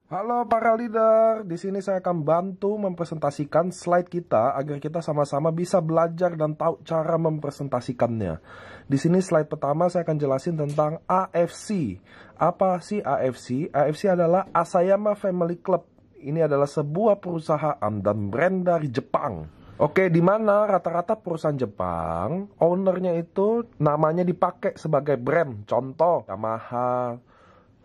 Halo para leader, di sini saya akan bantu mempresentasikan slide kita agar kita sama-sama bisa belajar dan tahu cara mempresentasikannya. Di sini slide pertama saya akan jelasin tentang AFC. Apa sih AFC? AFC adalah Asayama Family Club. Ini adalah sebuah perusahaan dan brand dari Jepang. Oke, di mana rata-rata perusahaan Jepang, ownernya itu namanya dipakai sebagai brand. Contoh, Yamaha,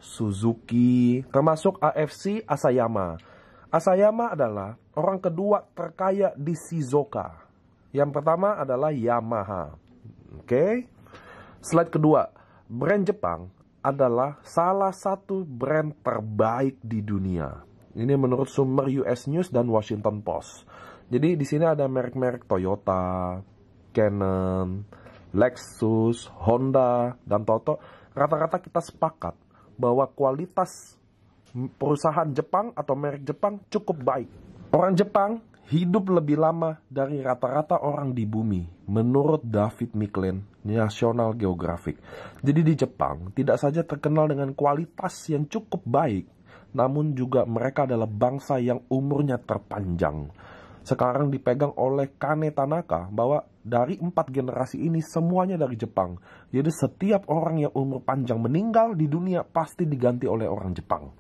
Suzuki, termasuk AFC Asayama. Asayama adalah orang kedua terkaya di Shizuoka. Yang pertama adalah Yamaha. Oke. Slide kedua, brand Jepang adalah salah satu brand terbaik di dunia. Ini menurut sumber US News dan Washington Post. Jadi di sini ada merek-merek Toyota, Canon, Lexus, Honda, dan Toto. Rata-rata kita sepakat bahwa kualitas perusahaan Jepang atau merek Jepang cukup baik. Orang Jepang hidup lebih lama dari rata-rata orang di bumi, menurut David Micklin, National Geographic. Jadi di Jepang tidak saja terkenal dengan kualitas yang cukup baik, namun juga mereka adalah bangsa yang umurnya terpanjang. Sekarang dipegang oleh Kane Tanaka bahwa dari 4 generasi ini semuanya dari Jepang. Jadi setiap orang yang umur panjang meninggal di dunia pasti diganti oleh orang Jepang.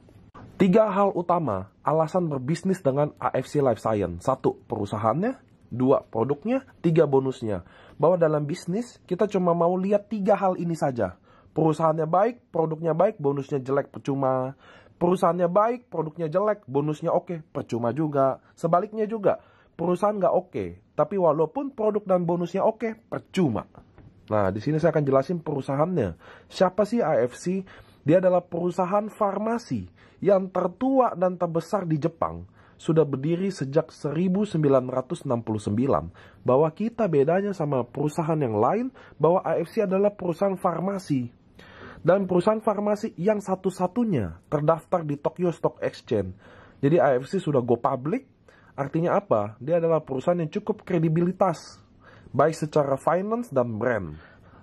3 hal utama alasan berbisnis dengan AFC Life Science. 1, perusahaannya. 2, produknya. 3, bonusnya. Bahwa dalam bisnis kita cuma mau lihat 3 hal ini saja. Perusahaannya baik, produknya baik, bonusnya jelek, percuma. Perusahaannya baik, produknya jelek, bonusnya oke, percuma juga. Sebaliknya juga, perusahaan nggak oke, tapi walaupun produk dan bonusnya oke, percuma. Nah, di sini saya akan jelasin perusahaannya. Siapa sih AFC? Dia adalah perusahaan farmasi yang tertua dan terbesar di Jepang. Sudah berdiri sejak 1969. Bahwa kita bedanya sama perusahaan yang lain, bahwa AFC adalah perusahaan farmasi. Dan perusahaan farmasi yang satu-satunya terdaftar di Tokyo Stock Exchange. Jadi AFC sudah go public. Artinya apa? Dia adalah perusahaan yang cukup kredibilitas, baik secara finance dan brand.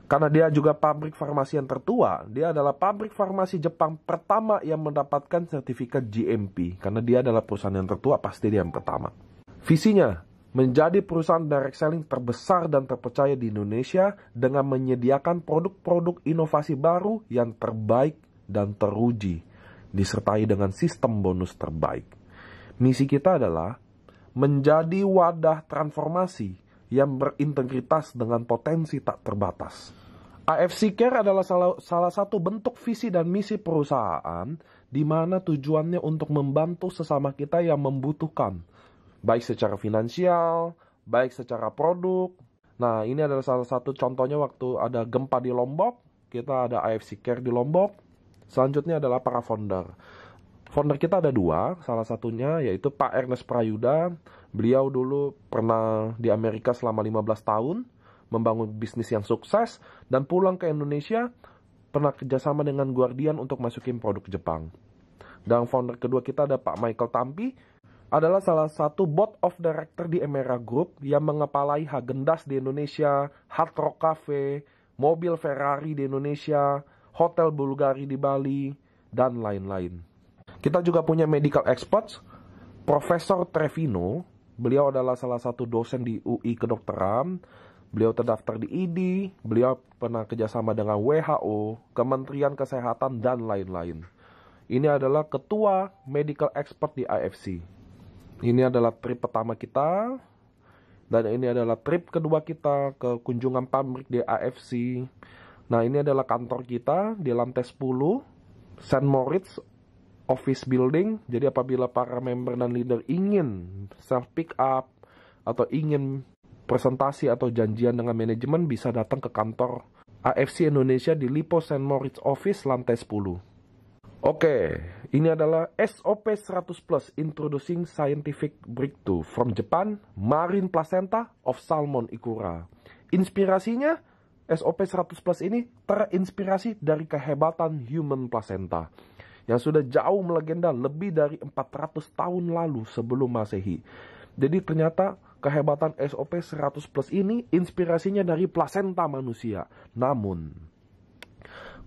Karena dia juga pabrik farmasi yang tertua, dia adalah pabrik farmasi Jepang pertama yang mendapatkan sertifikat GMP. Karena dia adalah perusahaan yang tertua, pasti dia yang pertama. Visinya, menjadi perusahaan direct selling terbesar dan terpercaya di Indonesia dengan menyediakan produk-produk inovasi baru yang terbaik dan teruji, disertai dengan sistem bonus terbaik. Misi kita adalah menjadi wadah transformasi yang berintegritas dengan potensi tak terbatas. AFC Care adalah salah satu bentuk visi dan misi perusahaan di mana tujuannya untuk membantu sesama kita yang membutuhkan, baik secara finansial, baik secara produk. Nah, ini adalah salah satu contohnya waktu ada gempa di Lombok, kita ada AFC Care di Lombok. Selanjutnya adalah para founder. Founder kita ada 2, salah satunya yaitu Pak Ernest Prayuda. Beliau dulu pernah di Amerika selama 15 tahun, membangun bisnis yang sukses, dan pulang ke Indonesia, pernah kerjasama dengan Guardian untuk masukin produk Jepang. Dan founder kedua kita ada Pak Michael Tampi, adalah salah satu board of director di Emera Group yang mengepalai Häagen-Dazs di Indonesia, Hard Rock Cafe, mobil Ferrari di Indonesia, hotel Bulgari di Bali, dan lain-lain. Kita juga punya medical experts, Profesor Trevino. Beliau adalah salah satu dosen di UI Kedokteran. Beliau terdaftar di ID, beliau pernah kerjasama dengan WHO, Kementerian Kesehatan, dan lain-lain. Ini adalah ketua medical expert di AFC. Ini adalah trip pertama kita, dan ini adalah trip kedua kita ke kunjungan pabrik di AFC. Nah, ini adalah kantor kita di lantai 10, St. Moritz Office Building. Jadi apabila para member dan leader ingin self pick up atau ingin presentasi atau janjian dengan manajemen, bisa datang ke kantor AFC Indonesia di Lipo St. Moritz Office lantai 10. Oke, ini adalah SOP 100 Plus Introducing Scientific Breakthrough from Japan, Marine Placenta of Salmon Ikura. Inspirasinya, SOP 100 Plus ini terinspirasi dari kehebatan human placenta yang sudah jauh melegenda lebih dari 400 tahun lalu sebelum Masehi. Jadi ternyata kehebatan SOP 100 Plus ini inspirasinya dari plasenta manusia. Namun,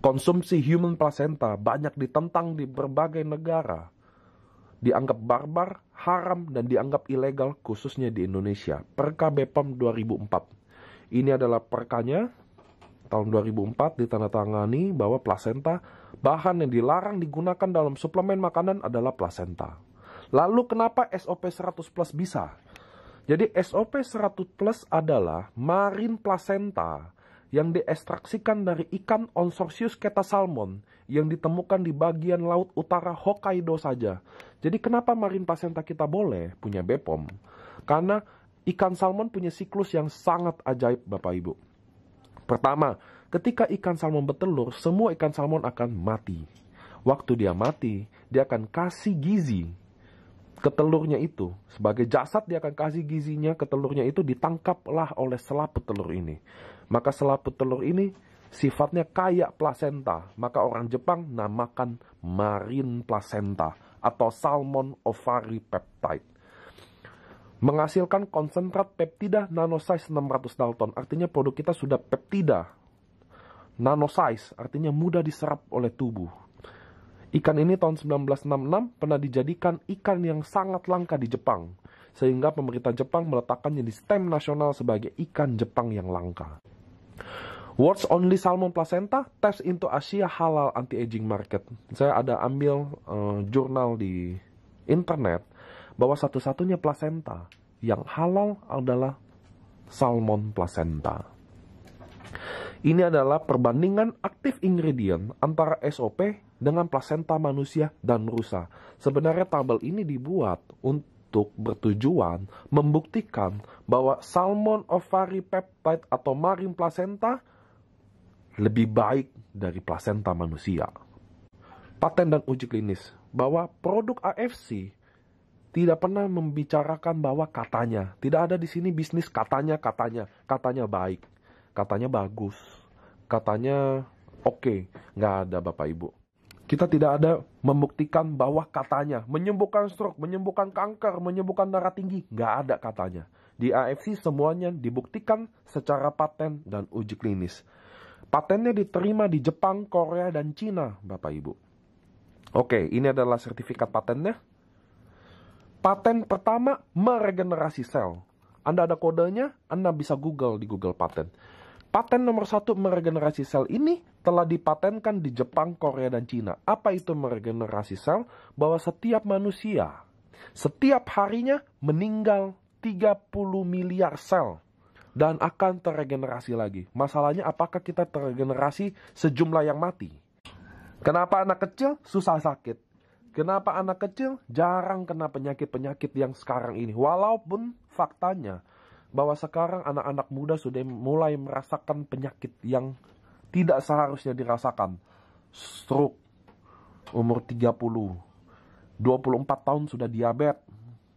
konsumsi human placenta banyak ditentang di berbagai negara. dianggap barbar, haram, dan dianggap ilegal khususnya di Indonesia. Perka BPOM 2004. Ini adalah perkanya tahun 2004 ditandatangani bahwa plasenta, bahan yang dilarang digunakan dalam suplemen makanan adalah plasenta. Lalu kenapa SOP 100 plus bisa? Jadi SOP 100 plus adalah marine placenta yang diekstraksikan dari ikan Onsorsius ketasalmon yang ditemukan di bagian laut utara Hokkaido saja. Jadi kenapa marine placenta kita boleh punya BPOM? Karena ikan salmon punya siklus yang sangat ajaib Bapak Ibu. Pertama, ketika ikan salmon bertelur, semua ikan salmon akan mati. Waktu dia mati, dia akan kasih gizi ke telurnya itu. Sebagai jasad dia akan kasih gizinya ke telurnya itu, ditangkaplah oleh selaput telur ini. Maka selaput telur ini sifatnya kayak plasenta. Maka orang Jepang namakan marine placenta atau salmon ovary peptide. Menghasilkan konsentrat peptida nanosize 600 Dalton. Artinya produk kita sudah peptida nanosize, artinya mudah diserap oleh tubuh. Ikan ini tahun 1966 pernah dijadikan ikan yang sangat langka di Jepang. Sehingga pemerintah Jepang meletakkannya di stem nasional sebagai ikan Jepang yang langka. World's only salmon placenta taps into Asia halal anti-aging market. Saya ada ambil jurnal di internet bahwa satu-satunya placenta yang halal adalah salmon placenta. Ini adalah perbandingan aktif ingredient antara SOP dengan plasenta manusia dan rusa. Sebenarnya tabel ini dibuat untuk bertujuan membuktikan bahwa salmon ovary peptide atau marine placenta lebih baik dari plasenta manusia. Paten dan uji klinis bahwa produk AFC tidak pernah membicarakan bahwa katanya. Tidak ada di sini bisnis katanya baik. Katanya bagus, katanya oke. Nggak ada Bapak Ibu. Kita tidak ada membuktikan bahwa katanya menyembuhkan stroke, menyembuhkan kanker, menyembuhkan darah tinggi. Nggak ada katanya. Di AFC semuanya dibuktikan secara paten dan uji klinis. Patennya diterima di Jepang, Korea, dan Cina Bapak Ibu. Oke, ini adalah sertifikat patennya. Paten pertama, meregenerasi sel. Anda ada kodenya, Anda bisa Google di Google Paten. Paten nomor 1 meregenerasi sel ini telah dipatenkan di Jepang, Korea, dan Cina. Apa itu meregenerasi sel? Bahwa setiap manusia, setiap harinya meninggal 30 miliar sel. Dan akan terregenerasi lagi. Masalahnya apakah kita terregenerasi sejumlah yang mati? Kenapa anak kecil susah sakit? Kenapa anak kecil jarang kena penyakit-penyakit yang sekarang ini? Walaupun faktanya bahwa sekarang anak-anak muda sudah mulai merasakan penyakit yang tidak seharusnya dirasakan. Stroke, umur 30, 24 tahun sudah diabetes,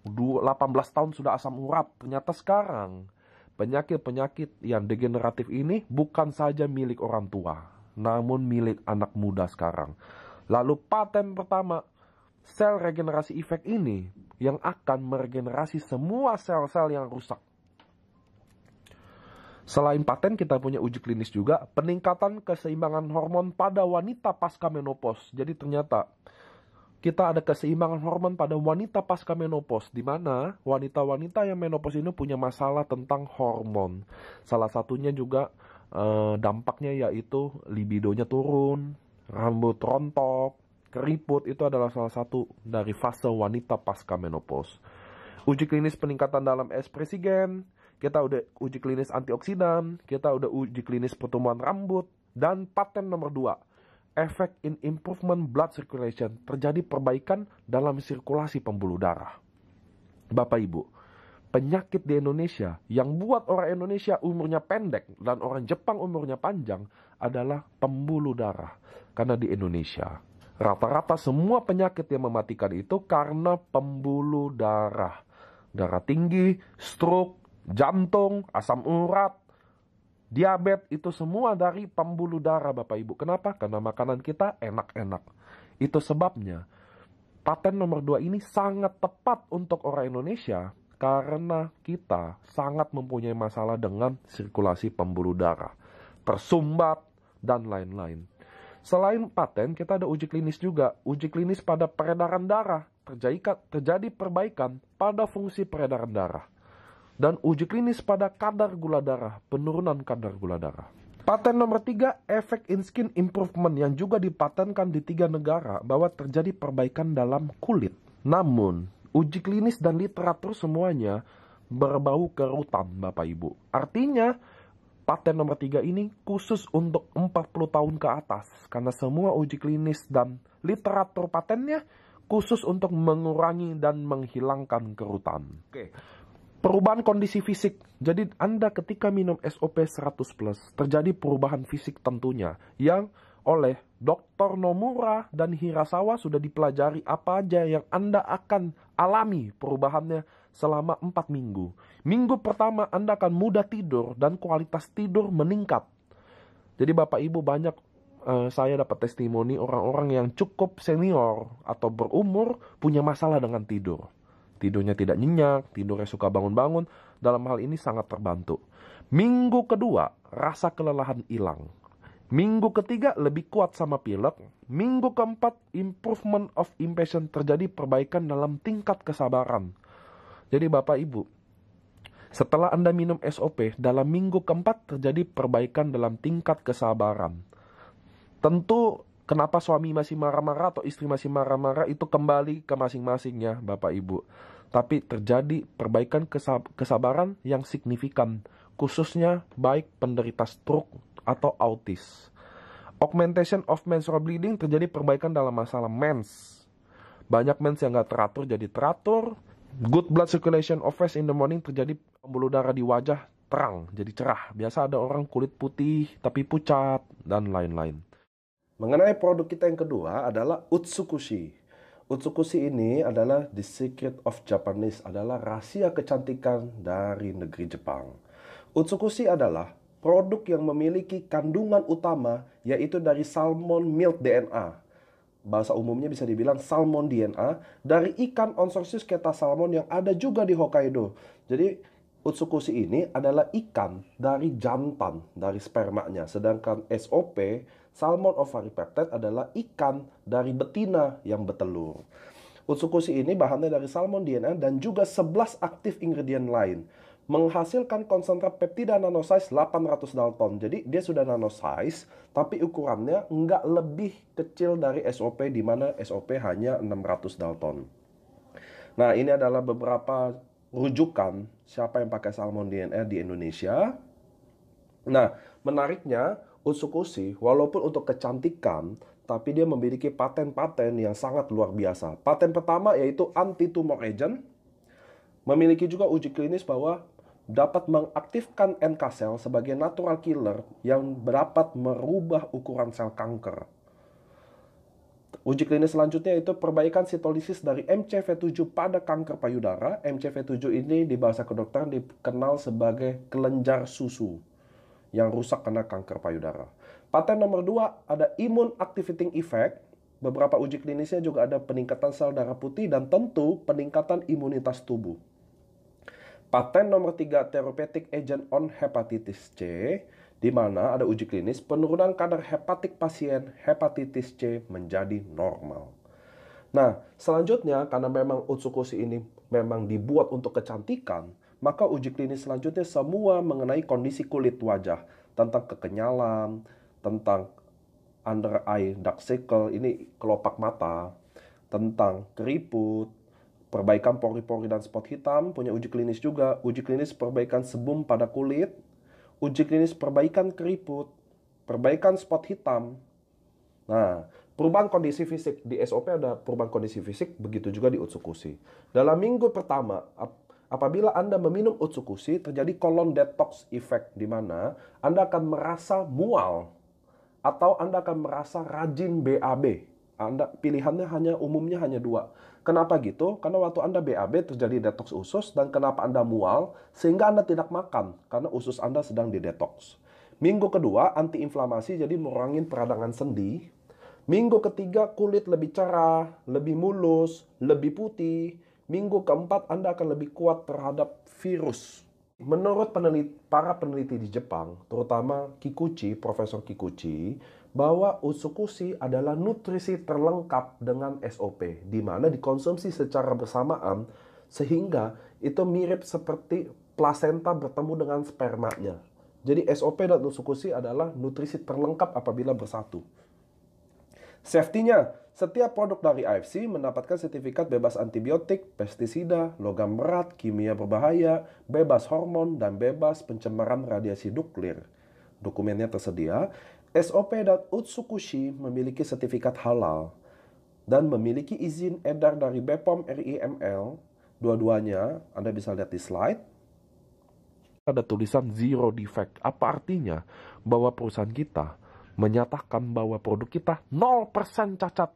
18 tahun sudah asam urat. Ternyata sekarang penyakit-penyakit yang degeneratif ini bukan saja milik orang tua, namun milik anak muda sekarang. Lalu paten pertama, sel regenerasi efek ini yang akan meregenerasi semua sel-sel yang rusak. Selain paten, kita punya uji klinis juga, peningkatan keseimbangan hormon pada wanita pasca menopause. Jadi ternyata kita ada keseimbangan hormon pada wanita pasca menopause, di mana wanita-wanita yang menopause ini punya masalah tentang hormon. Salah satunya juga dampaknya yaitu libidonya turun, rambut rontok, keriput. Itu adalah salah satu dari fase wanita pasca menopause. Uji klinis peningkatan dalam ekspresi gen, kita udah uji klinis antioksidan, kita udah uji klinis pertumbuhan rambut, dan paten nomor 2, effect in improvement blood circulation, terjadi perbaikan dalam sirkulasi pembuluh darah. Bapak Ibu, penyakit di Indonesia yang buat orang Indonesia umurnya pendek dan orang Jepang umurnya panjang adalah pembuluh darah. Karena di Indonesia, rata-rata semua penyakit yang mematikan itu karena pembuluh darah. Darah tinggi, stroke, jantung, asam urat, diabetes, itu semua dari pembuluh darah Bapak Ibu. Kenapa? Karena makanan kita enak-enak. Itu sebabnya paten nomor 2 ini sangat tepat untuk orang Indonesia karena kita sangat mempunyai masalah dengan sirkulasi pembuluh darah, tersumbat, dan lain-lain. Selain paten, kita ada uji klinis juga. Uji klinis pada peredaran darah. Terjadi perbaikan pada fungsi peredaran darah. Dan uji klinis pada kadar gula darah, penurunan kadar gula darah. Paten nomor 3, efek in skin improvement yang juga dipatenkan di 3 negara bahwa terjadi perbaikan dalam kulit. Namun, uji klinis dan literatur semuanya berbau kerutan, Bapak Ibu. Artinya, paten nomor 3 ini khusus untuk 40 tahun ke atas. Karena semua uji klinis dan literatur patennya khusus untuk mengurangi dan menghilangkan kerutan. Oke. Perubahan kondisi fisik. Jadi Anda ketika minum SOP 100+, terjadi perubahan fisik tentunya. Yang oleh Dr. Nomura dan Hirasawa sudah dipelajari apa aja yang Anda akan alami perubahannya selama 4 minggu. Minggu pertama Anda akan mudah tidur dan kualitas tidur meningkat. Jadi Bapak Ibu banyak saya dapat testimoni orang-orang yang cukup senior atau berumur punya masalah dengan tidur. Tidurnya tidak nyenyak, tidurnya suka bangun-bangun. Dalam hal ini sangat terbantu. Minggu kedua, rasa kelelahan hilang. Minggu ketiga, lebih kuat sama pilek. Minggu keempat, improvement of impatience, terjadi perbaikan dalam tingkat kesabaran. Jadi Bapak Ibu, setelah Anda minum SOP, dalam minggu keempat terjadi perbaikan dalam tingkat kesabaran. Tentu, kenapa suami masih marah-marah atau istri masih marah-marah itu kembali ke masing-masingnya Bapak Ibu. Tapi terjadi perbaikan kesabaran yang signifikan, khususnya baik penderita stroke atau autis. Augmentation of menstrual bleeding, terjadi perbaikan dalam masalah mens. Banyak mens yang gak teratur jadi teratur. Good blood circulation of face in the morning, terjadi pembuluh darah di wajah terang, jadi cerah. Biasa ada orang kulit putih tapi pucat dan lain-lain. Mengenai produk kita yang kedua adalah Utsukushi. Utsukushi ini adalah the secret of Japanese, adalah rahasia kecantikan dari negeri Jepang. Utsukushi adalah produk yang memiliki kandungan utama yaitu dari salmon milk DNA. Bahasa umumnya bisa dibilang salmon DNA dari ikan Onsorsius keta salmon yang ada juga di Hokkaido. Jadi Utsukushi ini adalah ikan dari jantan, dari spermanya. Sedangkan SOP, Salmon Ovary Peptide, adalah ikan dari betina yang bertelur. Utsukushi ini bahannya dari salmon DNA dan juga 11 aktif ingredient lain. Menghasilkan konsentrat peptida nanosize 800 Dalton. Jadi dia sudah nanosize, tapi ukurannya nggak lebih kecil dari SOP, di mana SOP hanya 600 Dalton. Nah, ini adalah beberapa rujukan siapa yang pakai salmon DNA di Indonesia. Nah, menariknya Utsukushi walaupun untuk kecantikan, tapi dia memiliki paten-paten yang sangat luar biasa. Paten pertama yaitu anti-tumor agent. Memiliki juga uji klinis bahwa dapat mengaktifkan NK cell sebagai natural killer yang dapat merubah ukuran sel kanker. Uji klinis selanjutnya itu perbaikan sitolisis dari MCV7 pada kanker payudara. MCV7 ini di bahasa kedokteran dikenal sebagai kelenjar susu yang rusak karena kanker payudara. Paten nomor 2 ada immune activating effect. Beberapa uji klinisnya juga ada peningkatan sel darah putih dan tentu peningkatan imunitas tubuh. Paten nomor 3 therapeutic agent on hepatitis C, di mana ada uji klinis penurunan kadar hepatik pasien hepatitis C menjadi normal. Nah, selanjutnya karena memang Utsukushi ini memang dibuat untuk kecantikan, maka uji klinis selanjutnya semua mengenai kondisi kulit wajah, tentang kekenyalan, tentang under eye dark circle, ini kelopak mata, tentang keriput, perbaikan pori-pori dan spot hitam, punya uji klinis juga, uji klinis perbaikan sebum pada kulit, uji klinis perbaikan keriput, perbaikan spot hitam. Nah, perubahan kondisi fisik. Di SOP ada perubahan kondisi fisik, begitu juga di Utsukushi. Dalam minggu pertama, apabila Anda meminum Utsukushi, terjadi colon detox effect, di mana Anda akan merasa mual, atau Anda akan merasa rajin BAB. Pilihannya umumnya hanya 2. Kenapa gitu? Karena waktu Anda BAB terjadi detox usus, dan kenapa Anda mual? Sehingga Anda tidak makan, karena usus Anda sedang didetox. Minggu kedua, antiinflamasi, jadi mengurangi peradangan sendi. Minggu ketiga, kulit lebih cerah, lebih mulus, lebih putih. Minggu keempat, Anda akan lebih kuat terhadap virus. Menurut para peneliti di Jepang, terutama Kikuchi, Profesor Kikuchi, bahwa Utsukushi adalah nutrisi terlengkap dengan SOP, di mana dikonsumsi secara bersamaan sehingga itu mirip seperti plasenta bertemu dengan spermanya. Jadi SOP dan Utsukushi adalah nutrisi terlengkap apabila bersatu. Safety-nya, setiap produk dari AFC mendapatkan sertifikat bebas antibiotik, pestisida, logam berat, kimia berbahaya, bebas hormon, dan bebas pencemaran radiasi nuklir. Dokumennya tersedia. SOP dan Utsukushi memiliki sertifikat halal dan memiliki izin edar dari BPOM RIML. Dua-duanya Anda bisa lihat di slide. Ada tulisan zero defect. Apa artinya? Bahwa perusahaan kita menyatakan bahwa produk kita 0% cacat.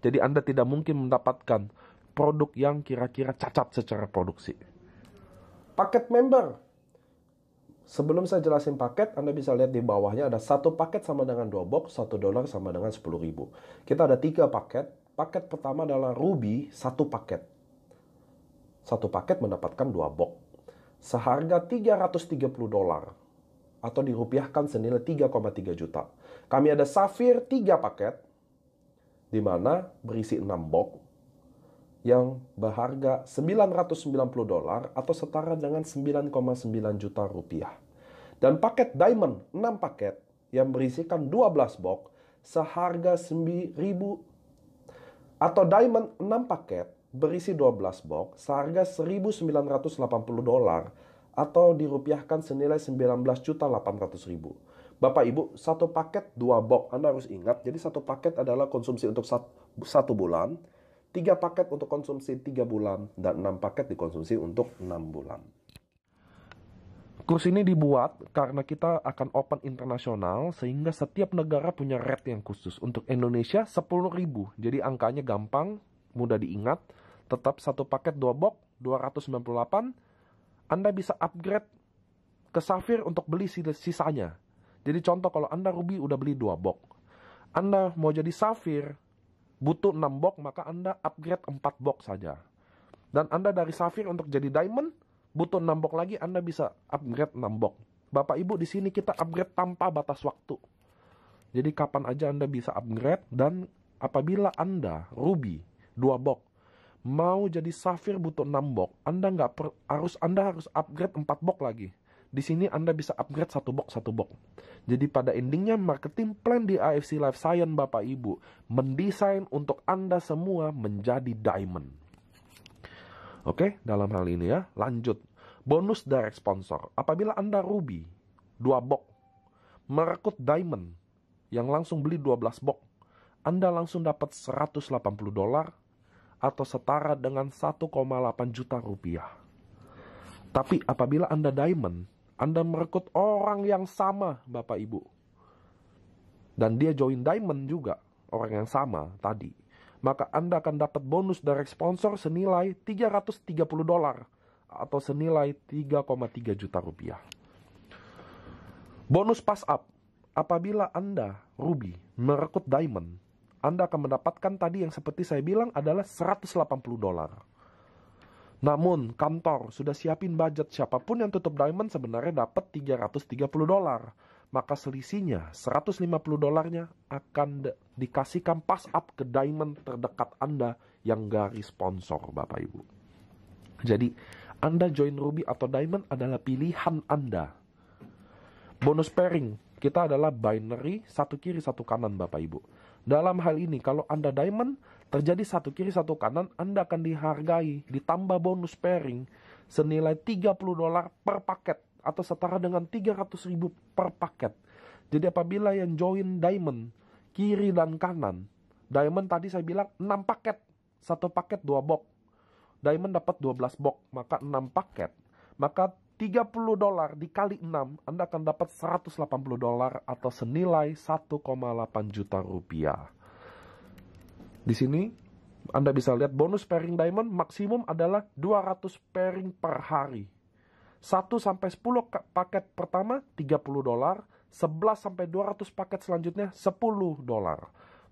Jadi Anda tidak mungkin mendapatkan produk yang kira-kira cacat secara produksi. Paket member. Sebelum saya jelasin paket, Anda bisa lihat di bawahnya ada satu paket sama dengan 2 box, $1 sama dengan 10.000. Kita ada 3 paket. Paket pertama adalah Ruby, 1 paket. 1 paket mendapatkan 2 box. Seharga $330 atau dirupiahkan senilai 3,3 juta. Kami ada Sapphire 3 paket, di mana berisi 6 box yang berharga $990 atau setara dengan 9,9 juta rupiah. Dan paket Diamond 6 paket yang berisikan 12 box seharga 1.000, atau Diamond 6 paket berisi 12 box seharga $1.980 atau dirupiahkan senilai 19.800.000. Bapak Ibu, 1 paket 2 box. Anda harus ingat, jadi 1 paket adalah konsumsi untuk 1 bulan, 3 paket untuk konsumsi 3 bulan, dan 6 paket dikonsumsi untuk 6 bulan. Kurs ini dibuat karena kita akan open internasional, sehingga setiap negara punya rate yang khusus. Untuk Indonesia 10.000, jadi angkanya gampang, mudah diingat. Tetap 1 paket 2 box, 298. Anda bisa upgrade ke Sapphire untuk beli sisanya. Jadi contoh, kalau Anda Ruby udah beli 2 box, Anda mau jadi Sapphire, butuh 6 box, maka Anda upgrade 4 box saja. Dan Anda dari Sapphire untuk jadi Diamond, butuh 6 box lagi, Anda bisa upgrade 6 box. Bapak Ibu, di sini kita upgrade tanpa batas waktu. Jadi kapan aja Anda bisa upgrade, dan apabila Anda Ruby 2 box, mau jadi Sapphire butuh 6 box, Anda harus upgrade 4 box lagi. Di sini Anda bisa upgrade 1 box 1 box. Jadi pada endingnya marketing plan di AFC Life Science, Bapak Ibu, mendesain untuk Anda semua menjadi Diamond. Oke, dalam hal ini ya, lanjut. Bonus direct sponsor. Apabila Anda Ruby 2 box merekrut Diamond yang langsung beli 12 box, Anda langsung dapat $180 atau setara dengan 1,8 juta rupiah. Tapi apabila Anda Diamond, Anda merekrut orang yang sama, Bapak Ibu, dan dia join Diamond juga, orang yang sama tadi, maka Anda akan dapat bonus direct sponsor senilai $330 atau senilai 3,3 juta rupiah. Bonus pass up. Apabila Anda Ruby merekrut Diamond, Anda akan mendapatkan tadi yang seperti saya bilang adalah $180. Namun kantor sudah siapin budget, siapapun yang tutup Diamond sebenarnya dapat $330. Maka selisihnya $150-nya akan dikasihkan pass up ke Diamond terdekat Anda yang garis sponsor, Bapak Ibu. Jadi Anda join Ruby atau Diamond adalah pilihan Anda. Bonus pairing kita adalah binary, 1 kiri 1 kanan, Bapak Ibu. Dalam hal ini kalau Anda Diamond, terjadi 1 kiri 1 kanan, Anda akan dihargai ditambah bonus pairing senilai $30 per paket atau setara dengan 300.000 per paket. Jadi apabila yang join Diamond kiri dan kanan, Diamond tadi saya bilang 6 paket, 1 paket 2 box, Diamond dapat 12 box, maka 6 paket, maka $30 dikali 6, Anda akan dapat $180 atau senilai 1,8 juta rupiah. Di sini Anda bisa lihat bonus pairing Diamond maksimum adalah 200 pairing per hari. 1-10 paket pertama $30, 11-200 paket selanjutnya $10.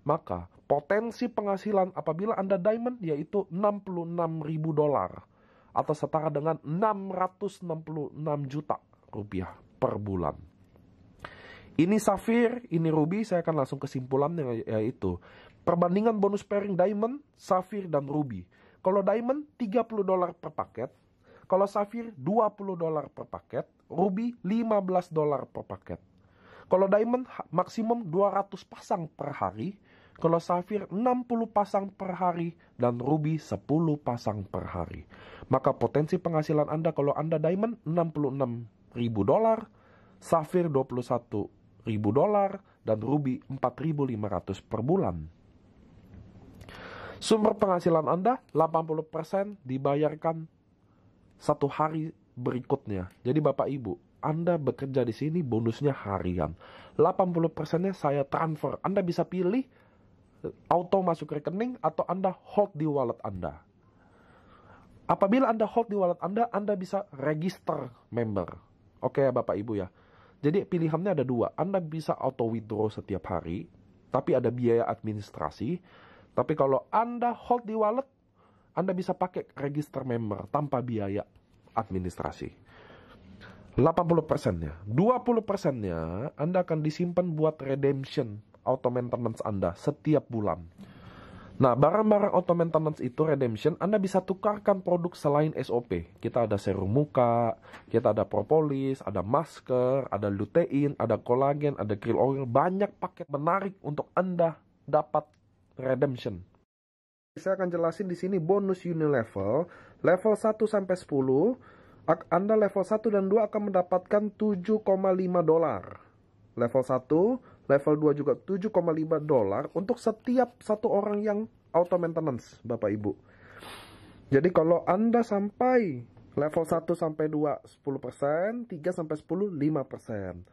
Maka potensi penghasilan apabila Anda Diamond yaitu $66.000 atau setara dengan 666 juta rupiah per bulan. Ini Sapphire, ini Ruby, saya akan langsung kesimpulannya, yaitu perbandingan bonus pairing Diamond, Sapphire, dan Ruby. Kalau Diamond $30 per paket, kalau Sapphire $20 per paket, Ruby $15 per paket. Kalau Diamond maksimum 200 pasang per hari, kalau Sapphire 60 pasang per hari, dan Ruby 10 pasang per hari. Maka potensi penghasilan Anda kalau Anda Diamond $66.000, Sapphire $21.000, dan Ruby 4.500 per bulan. Sumber penghasilan Anda 80% dibayarkan satu hari berikutnya. Jadi Bapak Ibu, Anda bekerja di sini bonusnya harian. 80%-nya saya transfer. Anda bisa pilih auto masuk rekening atau Anda hold di wallet Anda. Apabila Anda hold di wallet Anda bisa register member. Oke ya Bapak Ibu ya. Jadi pilihannya ada dua. Anda bisa auto withdraw setiap hari, tapi ada biaya administrasi. Tapi kalau Anda hold di wallet, Anda bisa pakai register member tanpa biaya administrasi. 80%-nya. 20%-nya Anda akan disimpan buat redemption auto maintenance Anda setiap bulan. Nah, barang-barang auto maintenance itu redemption, Anda bisa tukarkan produk selain SOP. Kita ada serum muka, kita ada propolis, ada masker, ada lutein, ada kolagen, ada krill oil. Banyak paket menarik untuk Anda dapat redemption. Saya akan jelasin di sini bonus Unilevel, level 1 sampai 10. Anda level 1 dan 2 akan mendapatkan $7,5. Level 1, level 2 juga $7,5 untuk setiap satu orang yang auto maintenance, Bapak Ibu. Jadi kalau Anda sampai level 1 sampai 2 10%, 3 sampai 10 5%.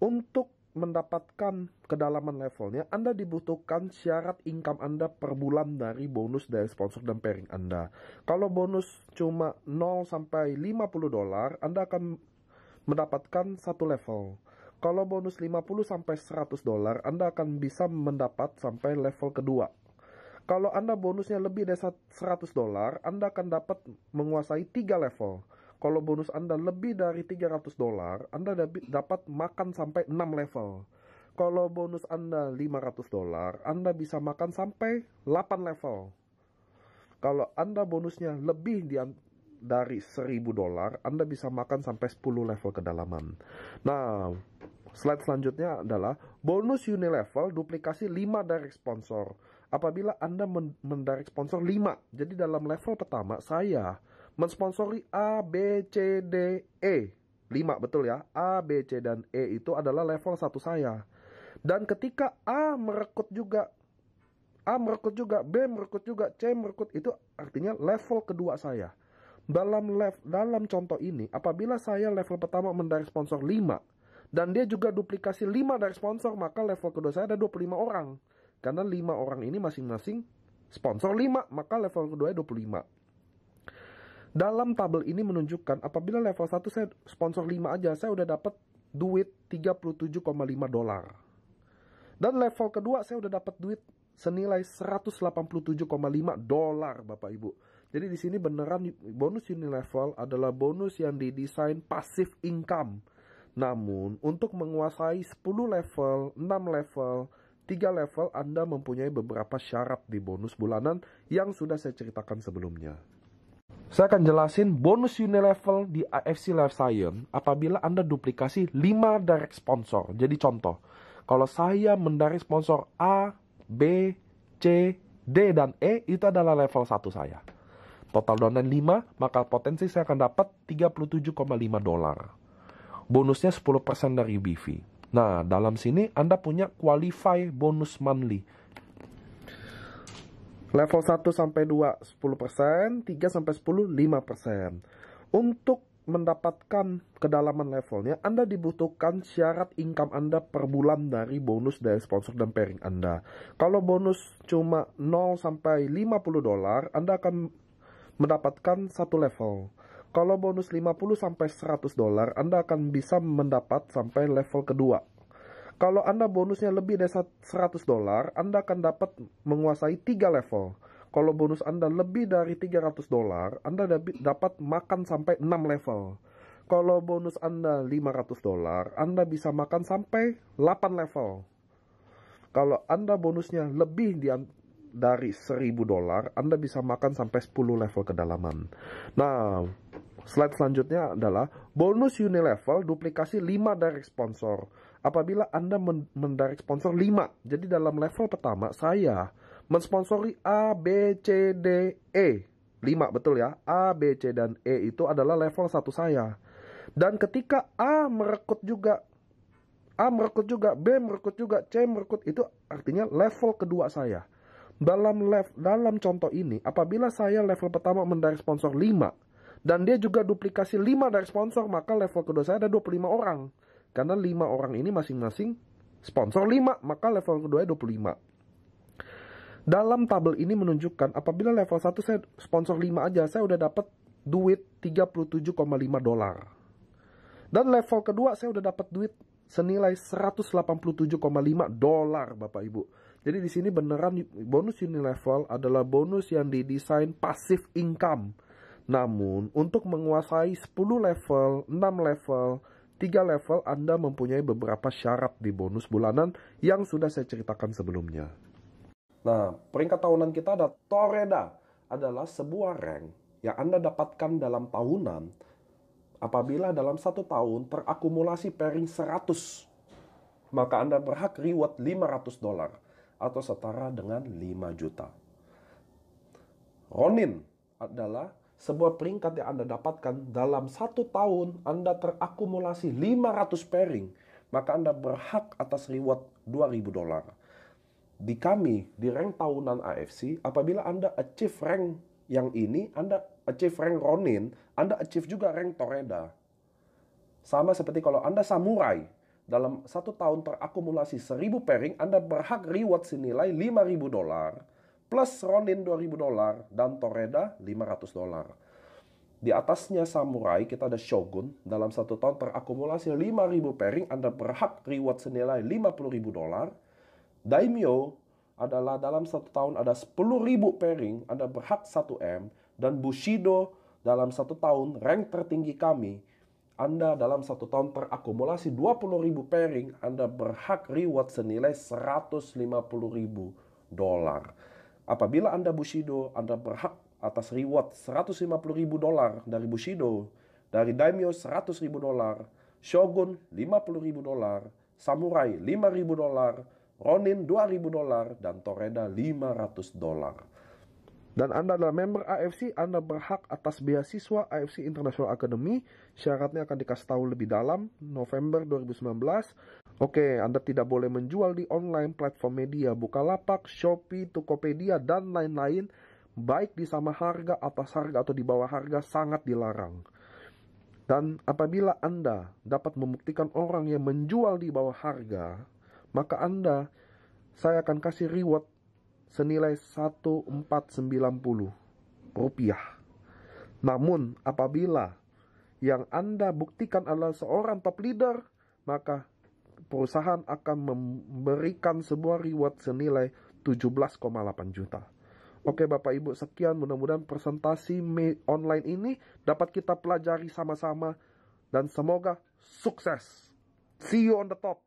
Untuk mendapatkan kedalaman levelnya, Anda dibutuhkan syarat income Anda per bulan dari bonus dari sponsor dan pairing Anda. Kalau bonus cuma 0 sampai $50, Anda akan mendapatkan satu level. Kalau bonus 50 sampai $100, Anda akan bisa mendapat sampai level kedua. Kalau Anda bonusnya lebih dari $100, Anda akan dapat menguasai 3 level. Kalau bonus Anda lebih dari $300, Anda dapat makan sampai 6 level. Kalau bonus Anda $500, Anda bisa makan sampai 8 level. Kalau Anda bonusnya lebih dari $1.000, Anda bisa makan sampai 10 level kedalaman. Nah, slide selanjutnya adalah bonus Unilevel duplikasi 5 direct sponsor. Apabila Anda mendirect sponsor 5, jadi dalam level pertama saya mensponsori A, B, C, D, E. 5, betul ya? A, B, C, dan E itu adalah level 1 saya. Dan ketika A merekrut juga, B merekrut juga, C merekrut, itu artinya level kedua saya. Dalam contoh ini, apabila saya level pertama mendirect sponsor 5, dan dia juga duplikasi 5 direct sponsor, maka level kedua saya ada 25 orang. Karena 5 orang ini masing-masing sponsor 5, maka level kedua 25. Dalam tabel ini menunjukkan apabila level 1 saya sponsor 5 aja, saya udah dapat duit $37,5. Dan level kedua saya udah dapat duit senilai $187,5, Bapak Ibu. Jadi di sini beneran bonus Unilevel adalah bonus yang didesain passive income. Namun untuk menguasai 10 level, 6 level, 3 level, Anda mempunyai beberapa syarat di bonus bulanan yang sudah saya ceritakan sebelumnya. Saya akan jelasin bonus Unilevel di AFC Life Science apabila Anda duplikasi 5 direct sponsor. Jadi contoh, kalau saya mendirect sponsor A, B, C, D, dan E, itu adalah level 1 saya. Total downline 5, maka potensi saya akan dapat $37,5. Bonusnya 10% dari UBV. Nah, dalam sini Anda punya qualify bonus monthly. Level 1 sampai 2 10%, 3 sampai 10 5%. Untuk mendapatkan kedalaman levelnya, Anda dibutuhkan syarat income Anda per bulan dari bonus dari sponsor dan pairing Anda. Kalau bonus cuma 0 sampai $50, Anda akan mendapatkan satu level. Kalau bonus 50 sampai $100, Anda akan bisa mendapat sampai level kedua. Kalau Anda bonusnya lebih dari $100, Anda akan dapat menguasai 3 level. Kalau bonus Anda lebih dari $300, Anda dapat makan sampai 6 level. Kalau bonus Anda $500, Anda bisa makan sampai 8 level. Kalau Anda bonusnya lebih dari $1.000, Anda bisa makan sampai 10 level kedalaman. Nah, slide selanjutnya adalah bonus Unilevel duplikasi 5 direct sponsor. Apabila Anda mendirect sponsor 5, jadi dalam level pertama saya mensponsori A, B, C, D, E. 5, betul ya? A, B, C, dan E itu adalah level 1 saya. Dan ketika A merekrut juga, B merekrut juga, C merekrut, itu artinya level kedua saya. Dalam contoh ini, apabila saya level pertama mendirect sponsor 5, dan dia juga duplikasi 5 direct sponsor, maka level kedua saya ada 25 orang. Karena 5 orang ini masing-masing sponsor 5, maka level kedua 25. Dalam tabel ini menunjukkan apabila level 1 saya sponsor 5 aja, saya udah dapat duit $37,5. Dan level kedua saya udah dapat duit senilai $187,5, Bapak Ibu. Jadi di sini beneran bonus Unilevel adalah bonus yang didesain passive income. Namun untuk menguasai 10 level, 6 level, 3 level, Anda mempunyai beberapa syarat di bonus bulanan yang sudah saya ceritakan sebelumnya. Nah, peringkat tahunan kita ada Toreda, adalah sebuah rank yang Anda dapatkan dalam tahunan apabila dalam 1 tahun terakumulasi pairing 100, maka Anda berhak reward $500 atau setara dengan 5 juta. Ronin adalah sebuah peringkat yang Anda dapatkan dalam 1 tahun Anda terakumulasi 500 pairing, maka Anda berhak atas reward $2.000. Di kami, di rank tahunan AFC, apabila Anda achieve rank yang ini, Anda achieve rank Ronin, Anda achieve juga rank Toreda. Sama seperti kalau Anda samurai, dalam 1 tahun terakumulasi 1000 pairing, Anda berhak reward senilai $5.000, plus Ronin $2.000, dan Toreda $500. Di atasnya samurai, kita ada Shogun, dalam 1 tahun terakumulasi 5.000 pairing, Anda berhak reward senilai $50.000. Daimyo adalah dalam 1 tahun ada 10.000 pairing, Anda berhak 1M. Dan Bushido dalam 1 tahun, rank tertinggi kami, Anda dalam 1 tahun terakumulasi 20.000 pairing, Anda berhak reward senilai $150.000. Apabila Anda Bushido, Anda berhak atas reward $150.000 dari Bushido. Dari Daimyo $100.000, Shogun $50.000, Samurai $5.000, Ronin $2.000, dan Toreda $500. Dan Anda adalah member AFC, Anda berhak atas beasiswa AFC International Academy. Syaratnya akan dikasih tahu lebih dalam November 2019. Oke, Anda tidak boleh menjual di online platform media, Bukalapak, Shopee, Tokopedia, dan lain-lain, baik di sama harga, atas harga, atau di bawah harga, sangat dilarang. Dan apabila Anda dapat membuktikan orang yang menjual di bawah harga, maka saya akan kasih reward senilai $1.490. Namun apabila yang Anda buktikan adalah seorang top leader, maka perusahaan akan memberikan sebuah reward senilai 17,8 juta. Oke Bapak Ibu, sekian, mudah-mudahan presentasi online ini dapat kita pelajari sama-sama dan semoga sukses. See you on the top.